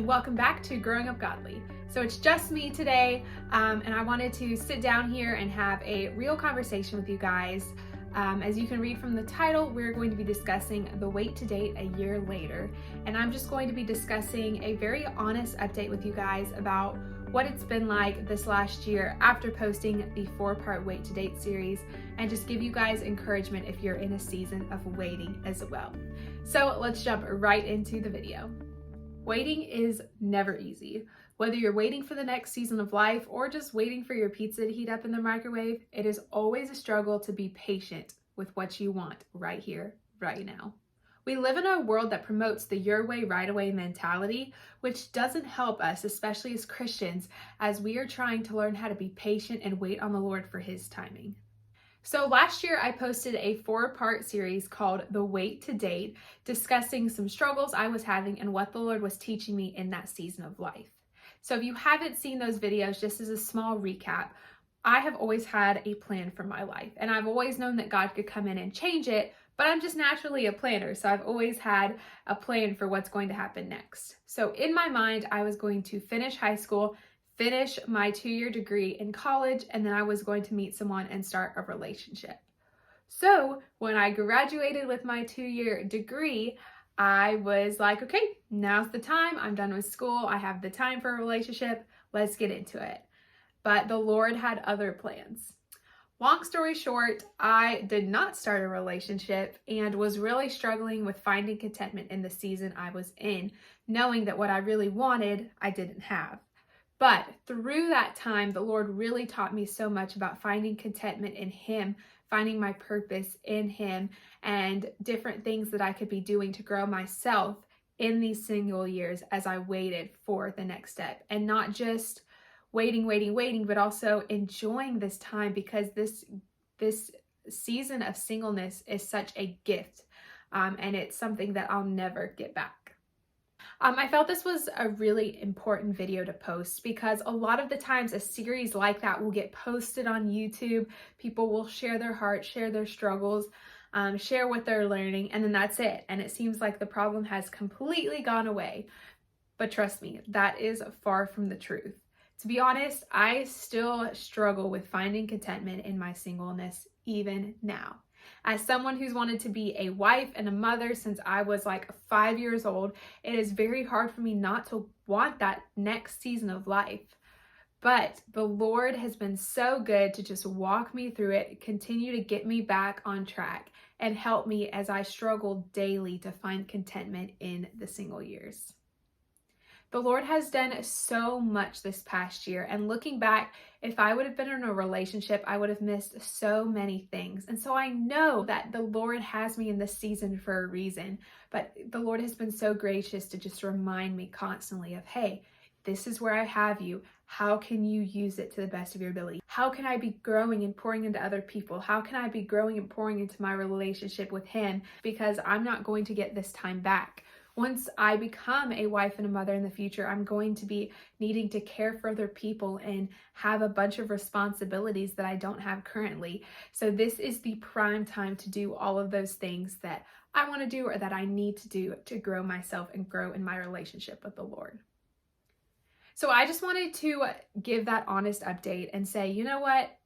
welcome back to Growing Up Godly. So it's just me today, and I wanted to sit down here and have a real conversation with you guys. As you can read from the title, we're going to be discussing the wait to date a year later, and I'm just going to be discussing a very honest update with you guys about what it's been like this last year after posting the 4-part Wait to Date series, and just give you guys encouragement if you're in a season of waiting as well. So let's jump right into the video. Waiting is never easy. Whether you're waiting for the next season of life or just waiting for your pizza to heat up in the microwave, it is always a struggle to be patient with what you want right here, right now. We live in a world that promotes the your way, right away mentality, which doesn't help us, especially as Christians, as we are trying to learn how to be patient and wait on the Lord for His timing. So last year I posted a 4-part series called The Wait to Date, discussing some struggles I was having and what the Lord was teaching me in that season of life. So if you haven't seen those videos, just as a small recap, I have always had a plan for my life, and I've always known that God could come in and change it, but I'm just naturally a planner, so I've always had a plan for what's going to happen next. So in my mind, I was going to finish high school, finish my 2-year degree in college, and then I was going to meet someone and start a relationship. So when I graduated with my 2-year degree, I was like, okay, now's the time. I'm done with school. I have the time for a relationship. Let's get into it. But the Lord had other plans. Long story short, I did not start a relationship and was really struggling with finding contentment in the season I was in, knowing that what I really wanted, I didn't have. But through that time, the Lord really taught me so much about finding contentment in Him, finding my purpose in Him, and different things that I could be doing to grow myself in these single years as I waited for the next step. And not just waiting, but also enjoying this time, because this season of singleness is such a gift, and it's something that I'll never get back. I felt this was a really important video to post because a lot of the times a series like that will get posted on YouTube. People will share their heart, share their struggles, share what they're learning, and then that's it. And it seems like the problem has completely gone away. But trust me, that is far from the truth. To be honest, I still struggle with finding contentment in my singleness even now. As someone who's wanted to be a wife and a mother since I was like 5 years old, it is very hard for me not to want that next season of life. But the Lord has been so good to just walk me through it, continue to get me back on track, and help me as I struggle daily to find contentment in the single years. The Lord has done so much this past year, and looking back, if I would have been in a relationship, I would have missed so many things. And so I know that the Lord has me in this season for a reason, but the Lord has been so gracious to just remind me constantly of, hey, this is where I have you. How can you use it to the best of your ability? How can I be growing and pouring into other people? How can I be growing and pouring into my relationship with Him? Because I'm not going to get this time back. Once I become a wife and a mother in the future, I'm going to be needing to care for other people and have a bunch of responsibilities that I don't have currently. So this is the prime time to do all of those things that I want to do or that I need to do to grow myself and grow in my relationship with the Lord. So I just wanted to give that honest update and say, you know what?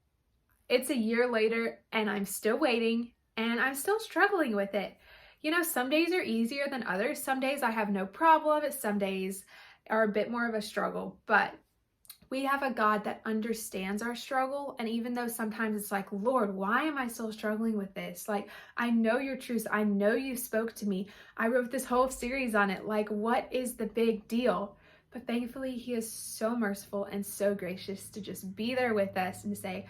It's a year later and I'm still waiting and I'm still struggling with it. You know, some days are easier than others. Some days I have no problem. Some days are a bit more of a struggle, but we have a God that understands our struggle. And even though sometimes it's like, Lord, why am I still struggling with this? Like, I know your truth. I know you spoke to me. I wrote this whole series on it. Like, what is the big deal? But thankfully, He is so merciful and so gracious to just be there with us and to say,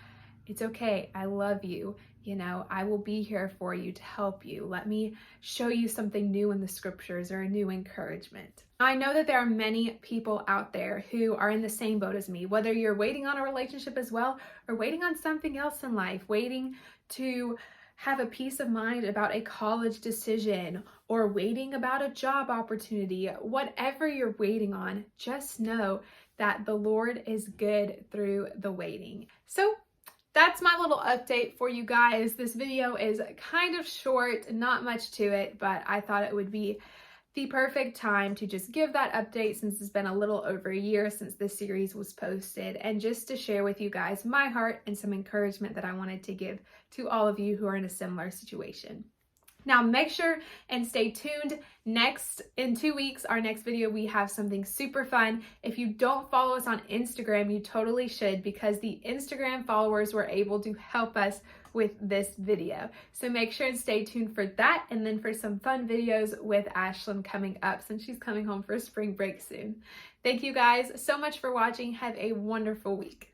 it's okay. I love you. You know, I will be here for you to help you. Let me show you something new in the scriptures or a new encouragement. I know that there are many people out there who are in the same boat as me, whether you're waiting on a relationship as well or waiting on something else in life, waiting to have a peace of mind about a college decision or waiting about a job opportunity. Whatever you're waiting on, just know that the Lord is good through the waiting. So that's my little update for you guys. This video is kind of short, not much to it, but I thought it would be the perfect time to just give that update since it's been a little over a year since this series was posted, and just to share with you guys my heart and some encouragement that I wanted to give to all of you who are in a similar situation. Now make sure and stay tuned. Next, in 2 weeks, our next video, we have something super fun. If you don't follow us on Instagram, you totally should, because the Instagram followers were able to help us with this video. So make sure and stay tuned for that, and then for some fun videos with Ashlynn coming up since she's coming home for spring break soon. Thank you guys so much for watching. Have a wonderful week.